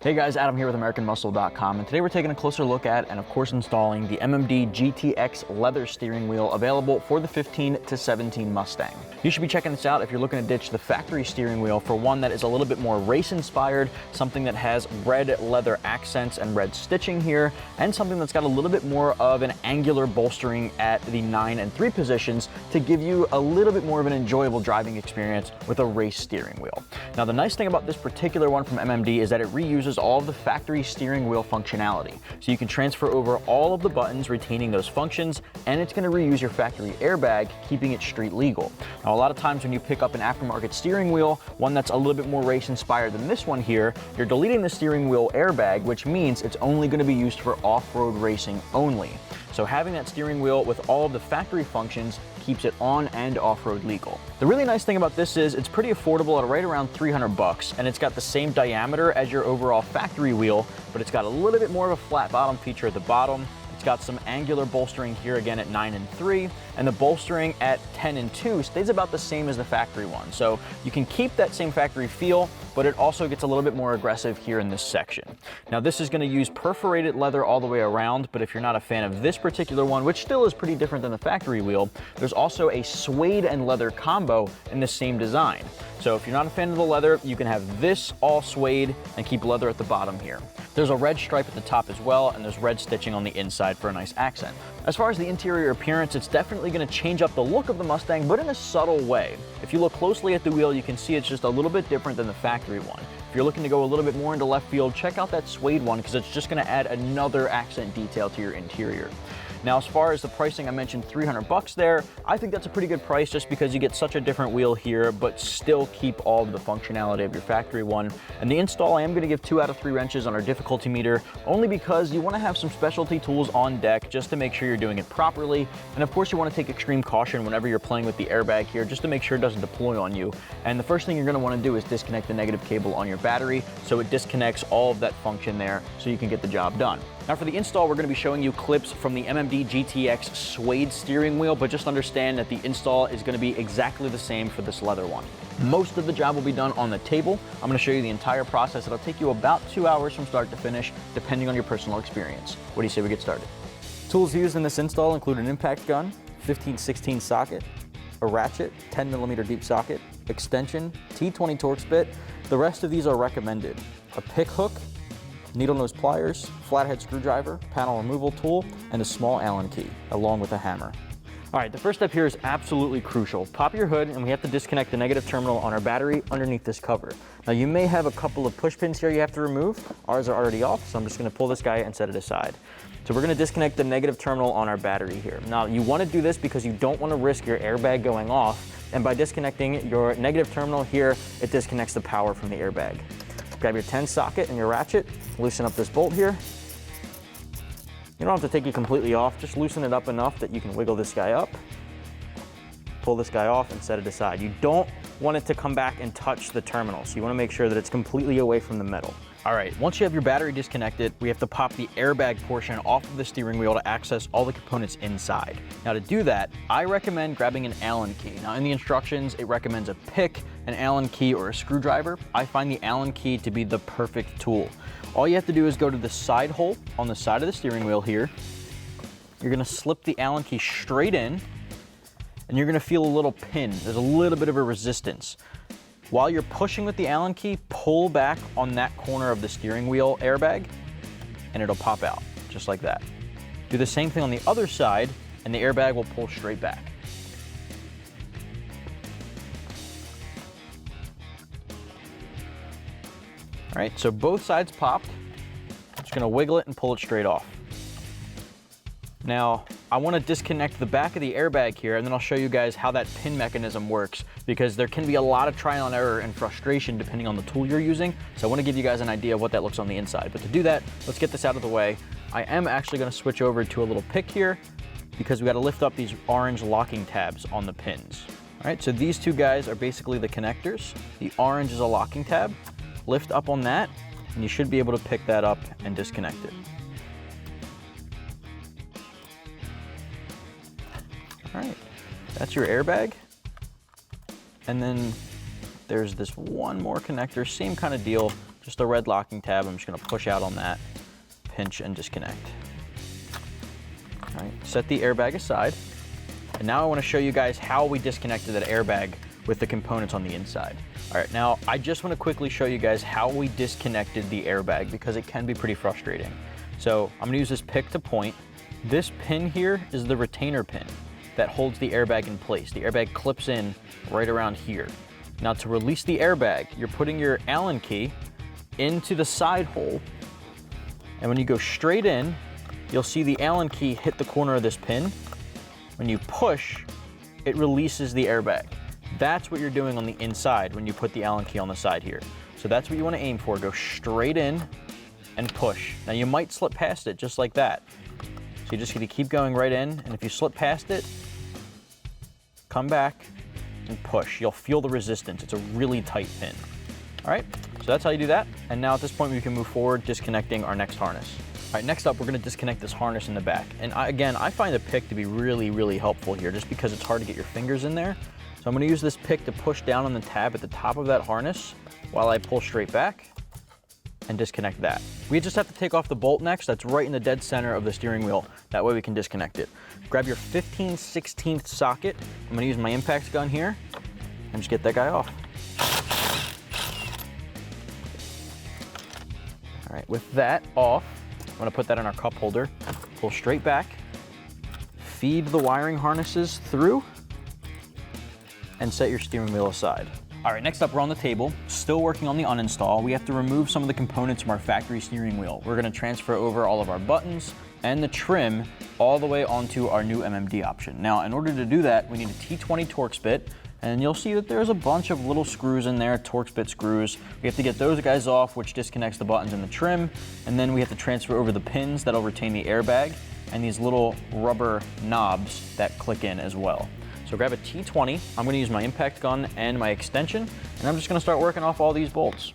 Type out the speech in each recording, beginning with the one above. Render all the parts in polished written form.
Hey guys, Adam here with AmericanMuscle.com, and today we're taking a closer look at and of course installing the MMD GTX leather steering wheel available for the 15 to 17 Mustang. You should be checking this out if you're looking to ditch the factory steering wheel for one that is a little bit more race inspired, something that has red leather accents and red stitching here, and something that's got a little bit more of an angular bolstering at the 9 and 3 positions to give you a little bit more of an enjoyable driving experience with a race steering wheel. Now the nice thing about this particular one from MMD is that it reuses all of the factory steering wheel functionality. So you can transfer over all of the buttons, retaining those functions, and it's going to reuse your factory airbag, keeping it street legal. Now a lot of times when you pick up an aftermarket steering wheel, one that's a little bit more race inspired than this one here, you're deleting the steering wheel airbag, which means it's only going to be used for off-road racing only. So having that steering wheel with all of the factory functions keeps it on and off-road legal. The really nice thing about this is it's pretty affordable at right around 300 bucks, and it's got the same diameter as your overall factory wheel, but it's got a little bit more of a flat bottom feature at the bottom. It's got some angular bolstering here again at 9 and 3, and the bolstering at 10 and 2 stays about the same as the factory one. So you can keep that same factory feel, but it also gets a little bit more aggressive here in this section. Now this is going to use perforated leather all the way around, but if you're not a fan of this particular one, which still is pretty different than the factory wheel, there's also a suede and leather combo in the same design. So if you're not a fan of the leather, you can have this all suede and keep leather at the bottom here. There's a red stripe at the top as well, and there's red stitching on the inside for a nice accent. As far as the interior appearance, it's definitely going to change up the look of the Mustang, but in a subtle way. If you look closely at the wheel, you can see it's just a little bit different than the factory one. If you're looking to go a little bit more into left field, check out that suede one because it's just going to add another accent detail to your interior. Now, as far as the pricing, I mentioned 300 bucks there. I think that's a pretty good price just because you get such a different wheel here, but still keep all of the functionality of your factory one. And the install, I am going to give 2 out of 3 wrenches on our difficulty meter, only because you want to have some specialty tools on deck just to make sure you're doing it properly. And of course, you want to take extreme caution whenever you're playing with the airbag here, just to make sure it doesn't deploy on you. And the first thing you're going to want to do is disconnect the negative cable on your battery, so it disconnects all of that function there so you can get the job done. Now for the install, we're going to be showing you clips from the MMD GTX suede steering wheel, but just understand that the install is going to be exactly the same for this leather one. Most of the job will be done on the table. I'm going to show you the entire process. It'll take you about 2 hours from start to finish, depending on your personal experience. What do you say we get started? Tools used in this install include an impact gun, 15/16 socket, a ratchet, 10mm deep socket, extension, T20 Torx bit. The rest of these are recommended. A pick hook, needle nose pliers, flathead screwdriver, panel removal tool, and a small Allen key, along with a hammer. All right, the first step here is absolutely crucial. Pop your hood, and we have to disconnect the negative terminal on our battery underneath this cover. Now you may have a couple of push pins here you have to remove. Ours are already off, so I'm just gonna pull this guy and set it aside. So we're gonna disconnect the negative terminal on our battery here. Now you wanna do this because you don't wanna risk your airbag going off, and by disconnecting your negative terminal here, it disconnects the power from the airbag. Grab your 10 socket and your ratchet, loosen up this bolt here. You don't have to take it completely off, just loosen it up enough that you can wiggle this guy up, pull this guy off and set it aside. You don't want it to come back and touch the terminal, so you want to make sure that it's completely away from the metal. All right, once you have your battery disconnected, we have to pop the airbag portion off of the steering wheel to access all the components inside. Now to do that, I recommend grabbing an Allen key. Now in the instructions, it recommends a pick, an Allen key, or a screwdriver. I find the Allen key to be the perfect tool. All you have to do is go to the side hole on the side of the steering wheel here. You're gonna slip the Allen key straight in, and you're gonna feel a little pin. There's a little bit of a resistance. While you're pushing with the Allen key, pull back on that corner of the steering wheel airbag, and it'll pop out, just like that. Do the same thing on the other side, and the airbag will pull straight back. All right, so both sides popped. Just gonna wiggle it and pull it straight off. Now, I wanna disconnect the back of the airbag here, and then I'll show you guys how that pin mechanism works, because there can be a lot of trial and error and frustration depending on the tool you're using. So I wanna give you guys an idea of what that looks on the inside. But to do that, let's get this out of the way. I am actually gonna switch over to a little pick here, because we gotta lift up these orange locking tabs on the pins. All right, so these two guys are basically the connectors. The orange is a locking tab. Lift up on that, and you should be able to pick that up and disconnect it. All right, that's your airbag. And then there's this one more connector, same kind of deal, just a red locking tab. I'm just gonna push out on that, pinch and disconnect. All right, set the airbag aside. And now I wanna show you guys how we disconnected that airbag with the components on the inside. All right, now I just wanna quickly show you guys how we disconnected the airbag because it can be pretty frustrating. So I'm gonna use this pick to point. This pin here is the retainer pin that holds the airbag in place. The airbag clips in right around here. Now to release the airbag, you're putting your Allen key into the side hole, and when you go straight in, you'll see the Allen key hit the corner of this pin. When you push, it releases the airbag. That's what you're doing on the inside when you put the Allen key on the side here. So that's what you want to aim for. Go straight in and push. Now you might slip past it just like that. So you just got to keep going right in, and if you slip past it, come back and push. You'll feel the resistance. It's a really tight pin. All right, so that's how you do that. And now at this point, we can move forward, disconnecting our next harness. All right, next up, we're gonna disconnect this harness in the back. And again, I find the pick to be really, really helpful here just because it's hard to get your fingers in there. So I'm gonna use this pick to push down on the tab at the top of that harness while I pull straight back and disconnect that. We just have to take off the bolt next. That's right in the dead center of the steering wheel. That way we can disconnect it. Grab your 15/16 socket. I'm gonna use my impact gun here and just get that guy off. All right, with that off, I'm gonna put that in our cup holder, pull straight back, feed the wiring harnesses through, and set your steering wheel aside. All right, next up, we're on the table, still working on the uninstall. We have to remove some of the components from our factory steering wheel. We're gonna transfer over all of our buttons and the trim all the way onto our new MMD option. Now, in order to do that, we need a T20 Torx bit, and you'll see that there's a bunch of little screws in there, Torx bit screws. We have to get those guys off, which disconnects the buttons and the trim, and then we have to transfer over the pins that'll retain the airbag, and these little rubber knobs that click in as well. So grab a T20, I'm gonna use my impact gun and my extension, and I'm just gonna start working off all these bolts.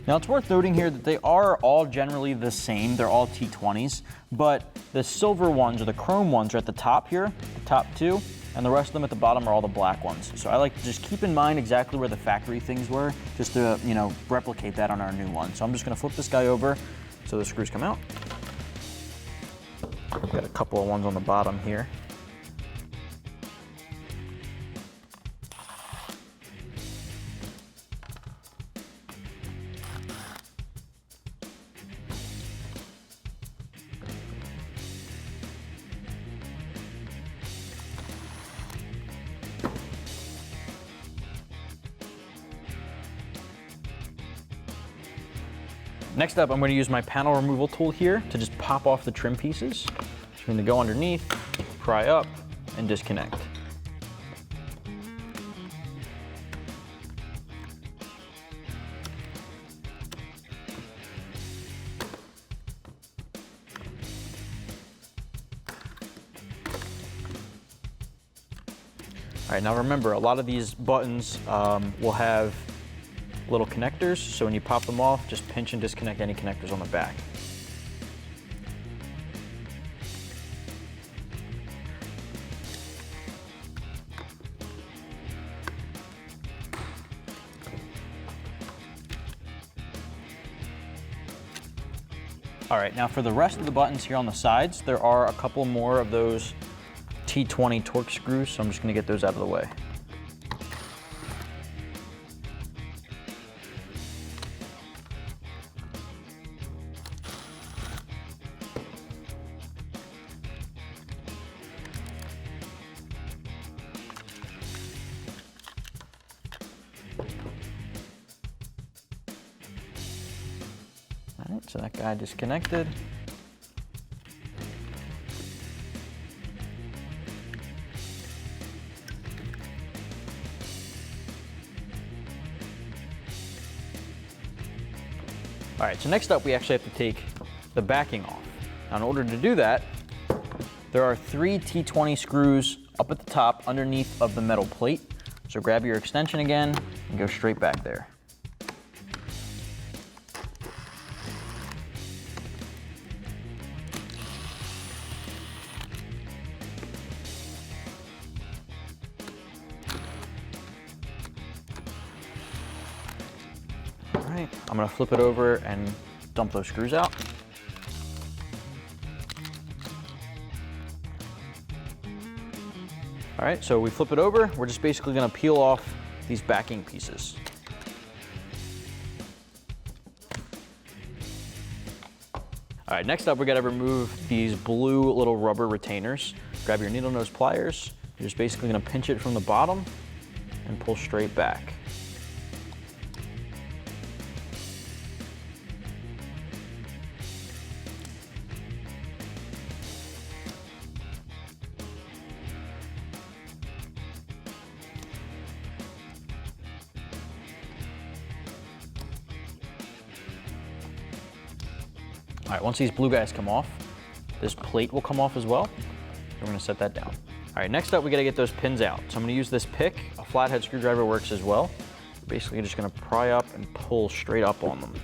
Now it's worth noting here that they are all generally the same. They're all T20s, but the silver ones or the chrome ones are at the top here, the top two, and the rest of them at the bottom are all the black ones. So I like to just keep in mind exactly where the factory things were, just to, replicate that on our new one. So I'm just gonna flip this guy over so the screws come out. Got a couple of ones on the bottom here. Next up, I'm going to use my panel removal tool here to just pop off the trim pieces. So I'm going to go underneath, pry up, and disconnect. All right, now remember, a lot of these buttons will have little connectors, so when you pop them off, just pinch and disconnect any connectors on the back. All right, now for the rest of the buttons here on the sides, there are a couple more of those T20 Torx screws, so I'm just gonna get those out of the way. All right, so that guy disconnected. All right, so next up, we actually have to take the backing off. Now, in order to do that, there are 3 T20 screws up at the top underneath of the metal plate. So grab your extension again and go straight back there. All right, I'm gonna flip it over and dump those screws out. All right, so we flip it over. We're just basically gonna peel off these backing pieces. All right, next up, we gotta remove these blue little rubber retainers. Grab your needle nose pliers. You're just basically gonna pinch it from the bottom and pull straight back. All right, once these blue guys come off, this plate will come off as well. So we're gonna set that down. All right, next up, we gotta get those pins out. So I'm gonna use this pick. A flathead screwdriver works as well. Basically, just gonna pry up and pull straight up on them.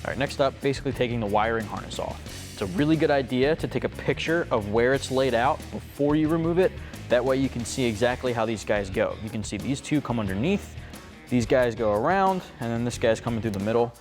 All right, next up, basically taking the wiring harness off. It's a really good idea to take a picture of where it's laid out before you remove it. That way you can see exactly how these guys go. You can see these two come underneath, these guys go around, and then this guy's coming through the middle.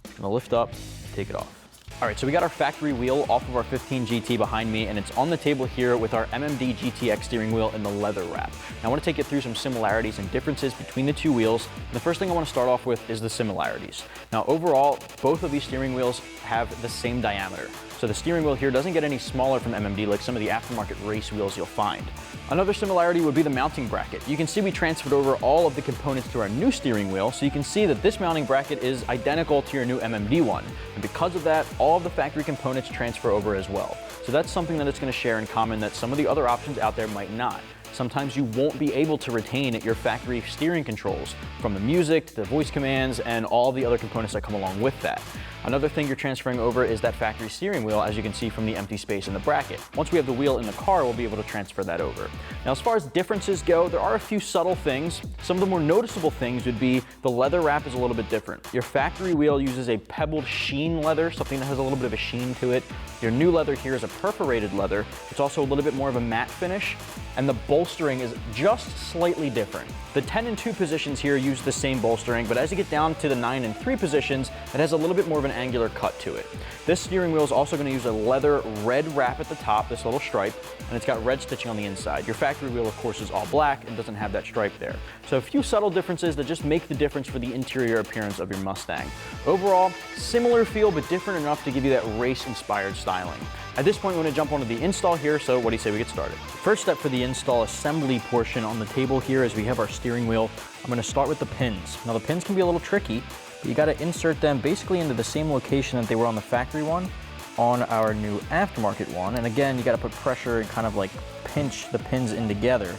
I'm gonna lift up, take it off. All right, so we got our factory wheel off of our 15 GT behind me, and it's on the table here with our MMD GTX steering wheel in the leather wrap. Now, I want to take you through some similarities and differences between the two wheels. And the first thing I want to start off with is the similarities. Now, overall, both of these steering wheels have the same diameter. So the steering wheel here doesn't get any smaller from MMD like some of the aftermarket race wheels you'll find. Another similarity would be the mounting bracket. You can see we transferred over all of the components to our new steering wheel, so you can see that this mounting bracket is identical to your new MMD one. And because of that, all of the factory components transfer over as well. So that's something that it's going to share in common that some of the other options out there might not. Sometimes you won't be able to retain your factory steering controls, from the music to the voice commands and all the other components that come along with that. Another thing you're transferring over is that factory steering wheel, as you can see from the empty space in the bracket. Once we have the wheel in the car, we'll be able to transfer that over. Now, as far as differences go, there are a few subtle things. Some of the more noticeable things would be the leather wrap is a little bit different. Your factory wheel uses a pebbled sheen leather, something that has a little bit of a sheen to it. Your new leather here is a perforated leather. It's also a little bit more of a matte finish, and the bolstering is just slightly different. The 10 and 2 positions here use the same bolstering, but as you get down to the 9 and 3 positions, it has a little bit more of an angular cut to it. This steering wheel is also going to use a leather red wrap at the top, this little stripe, and it's got red stitching on the inside. Your factory wheel, of course, is all black and doesn't have that stripe there. So a few subtle differences that just make the difference for the interior appearance of your Mustang. Overall, similar feel, but different enough to give you that race-inspired styling. At this point, we're going to jump onto the install here, so what do you say we get started? First step for the install assembly portion on the table here is we have our steering wheel. I'm going to start with the pins. Now, the pins can be a little tricky, but you got to insert them basically into the same location that they were on the factory one on our new aftermarket one. And again, you got to put pressure and kind of like pinch the pins in together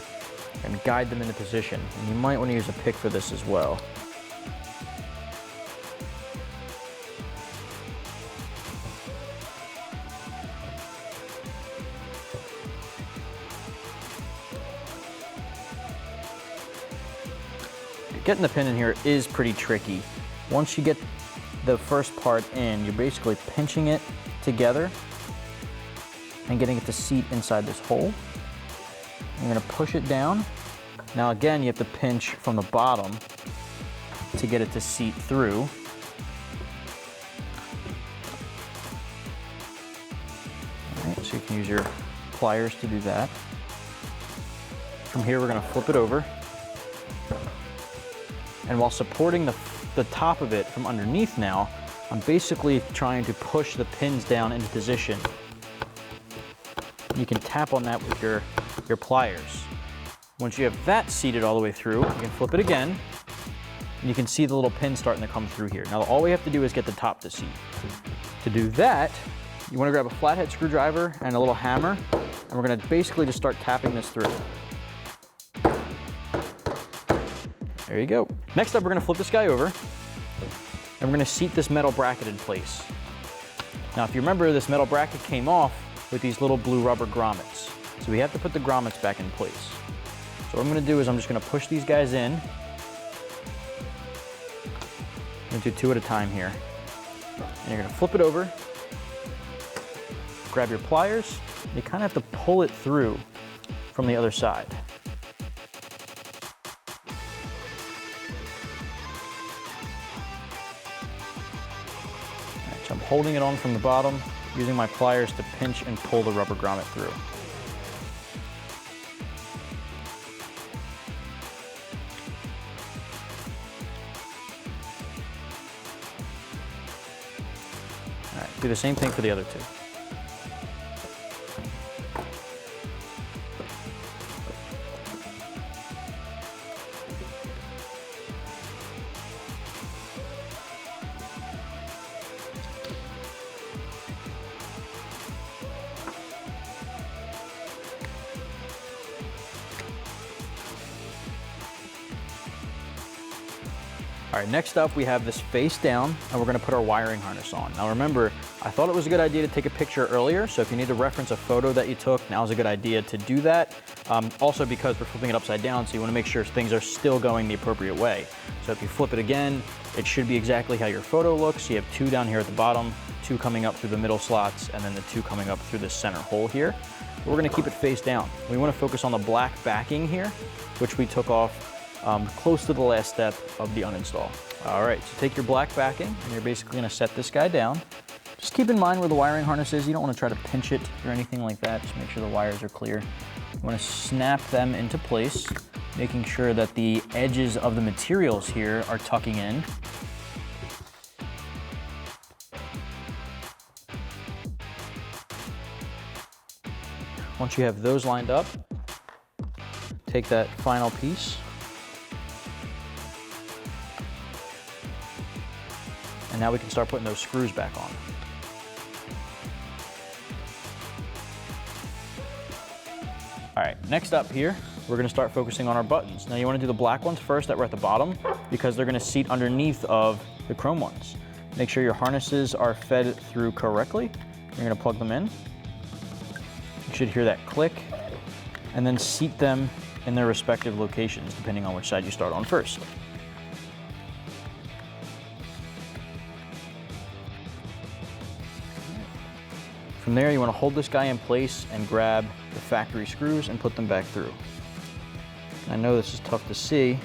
and guide them into position. And you might want to use a pick for this as well. Getting the pin in here is pretty tricky. Once you get the first part in, you're basically pinching it together and getting it to seat inside this hole. You're gonna push it down. Now again, you have to pinch from the bottom to get it to seat through. All right, so you can use your pliers to do that. From here, we're gonna flip it over. And while supporting the top of it from underneath now, I'm basically trying to push the pins down into position. You can tap on that with your pliers. Once you have that seated all the way through, you can flip it again, and you can see the little pin starting to come through here. Now all we have to do is get the top to seat. To do that, you want to grab a flathead screwdriver and a little hammer, and we're going to basically just start tapping this through. There you go. Next up, we're going to flip this guy over, and we're going to seat this metal bracket in place. Now, if you remember, this metal bracket came off with these little blue rubber grommets. So we have to put the grommets back in place. So what I'm going to do is I'm just going to push these guys in. I'm going to do 2 at a time here. And you're going to flip it over, grab your pliers, and you kind of have to pull it through from the other side. So I'm holding it on from the bottom, using my pliers to pinch and pull the rubber grommet through. All right, do the same thing for the other 2. All right, next up we have this face down, and we're gonna put our wiring harness on. Now remember, I thought it was a good idea to take a picture earlier, so if you need to reference a photo that you took, now's a good idea to do that. Also because we're flipping it upside down, so you wanna make sure things are still going the appropriate way. So if you flip it again, it should be exactly how your photo looks. You have 2 down here at the bottom, 2 coming up through the middle slots, and then the 2 coming up through the center hole here. We're gonna keep it face down. We wanna focus on the black backing here, which we took off close to the last step of the uninstall. All right, so take your black backing, and you're basically gonna set this guy down. Just keep in mind where the wiring harness is. You don't wanna try to pinch it or anything like that. Just make sure the wires are clear. You wanna snap them into place, making sure that the edges of the materials here are tucking in. Once you have those lined up, take that final piece, and now we can start putting those screws back on. All right, next up here, we're gonna start focusing on our buttons. Now you wanna do the black ones first that were at the bottom, because they're gonna seat underneath of the chrome ones. Make sure your harnesses are fed through correctly. You're gonna plug them in. You should hear that click, and then seat them in their respective locations, depending on which side you start on first. From there, you want to hold this guy in place and grab the factory screws and put them back through. I know this is tough to see.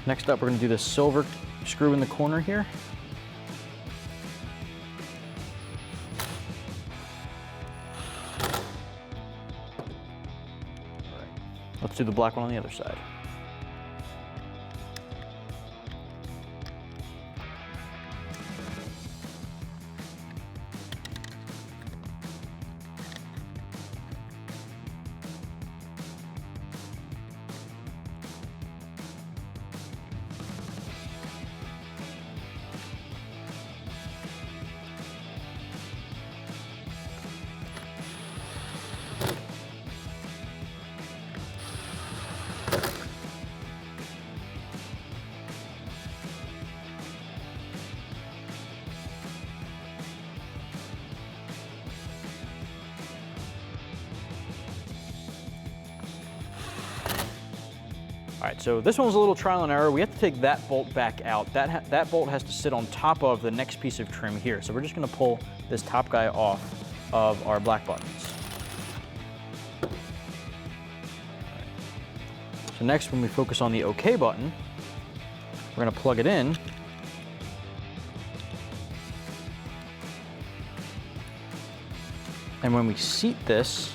Next up, we're going to do this silver screw in the corner here. All right. Let's do the black one on the other side. All right, so this one was a little trial and error. We have to take that bolt back out. That bolt has to sit on top of the next piece of trim here. So we're just gonna pull this top guy off of our black buttons. So next, when we focus on the OK button, We're gonna plug it in. And when we seat this,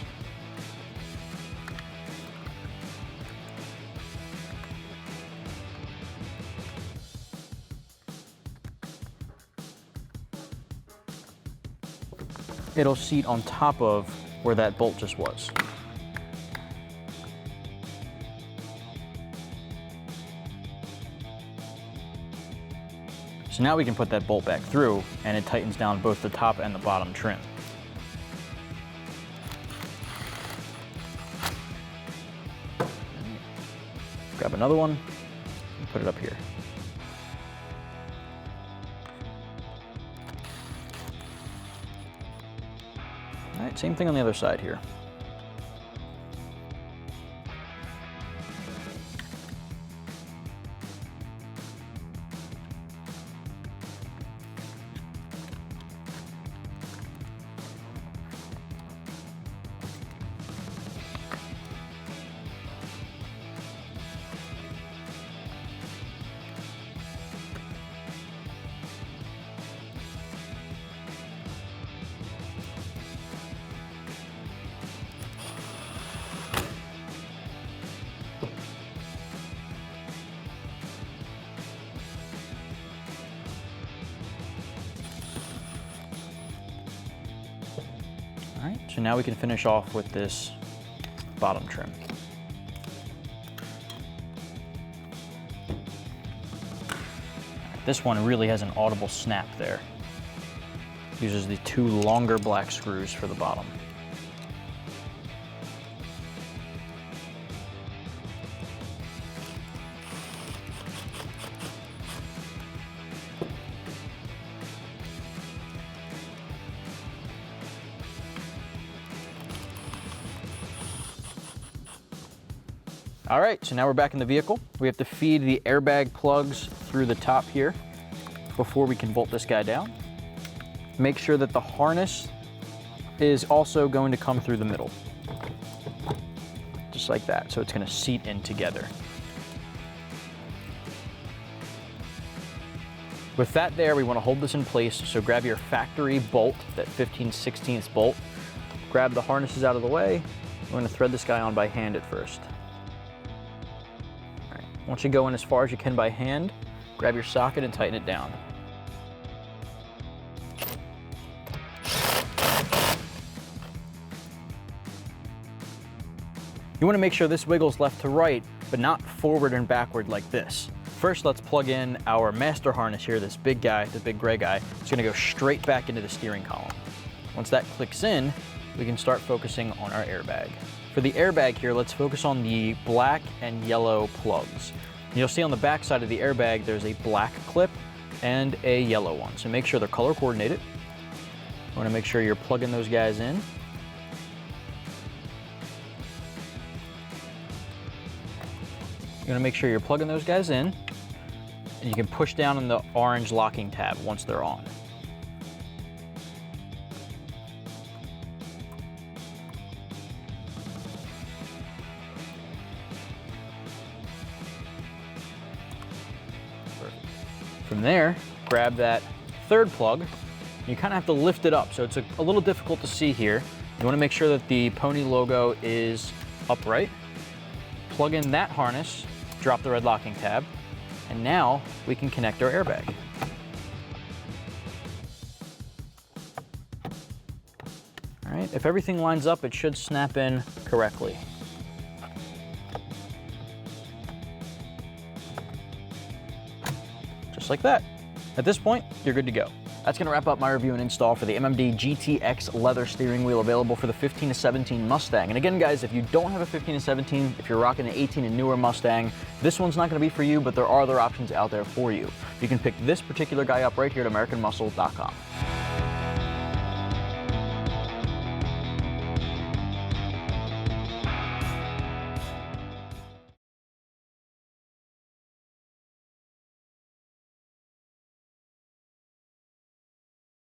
it'll seat on top of where that bolt just was. So now we can put that bolt back through and it tightens down both the top and the bottom trim. Grab another one and put it up here. All right, same thing on the other side here. All right, so now we can finish off with this bottom trim. This one really has an audible snap there. Uses the two longer black screws for the bottom. All right, so now we're back in the vehicle. We have to feed the airbag plugs through the top here before we can bolt this guy down. Make sure that the harness is also going to come through the middle. Just like that, so it's gonna seat in together. With that there, we wanna hold this in place, so grab your factory bolt, that 15/16 bolt, grab the harnesses out of the way. We're gonna thread this guy on by hand at first. Once you go in as far as you can by hand, grab your socket and tighten it down. You want to make sure this wiggles left to right, but not forward and backward like this. First, let's plug in our master harness here, this big guy, the big gray guy. It's going to go straight back into the steering column. Once that clicks in, we can start focusing on our airbag. For the airbag here, let's focus on the black and yellow plugs. You'll see on the back side of the airbag, there's a black clip and a yellow one. So make sure they're color coordinated. You want to make sure you're plugging those guys in. You're going to make sure you're plugging those guys in, and you can push down on the orange locking tab once they're on. From there, grab that third plug. You kind of have to lift it up, so it's a little difficult to see here. You want to make sure that the Pony logo is upright. Plug in that harness, drop the red locking tab, and now we can connect our airbag. All right, if everything lines up, it should snap in correctly. Just like that. At this point, you're good to go. That's gonna wrap up my review and install for the MMD GTX leather steering wheel available for the 15 to 17 Mustang. And again, guys, if you don't have a 15 to 17, if you're rocking an 18 and newer Mustang, this one's not gonna be for you, but there are other options out there for you. You can pick this particular guy up right here at AmericanMuscle.com.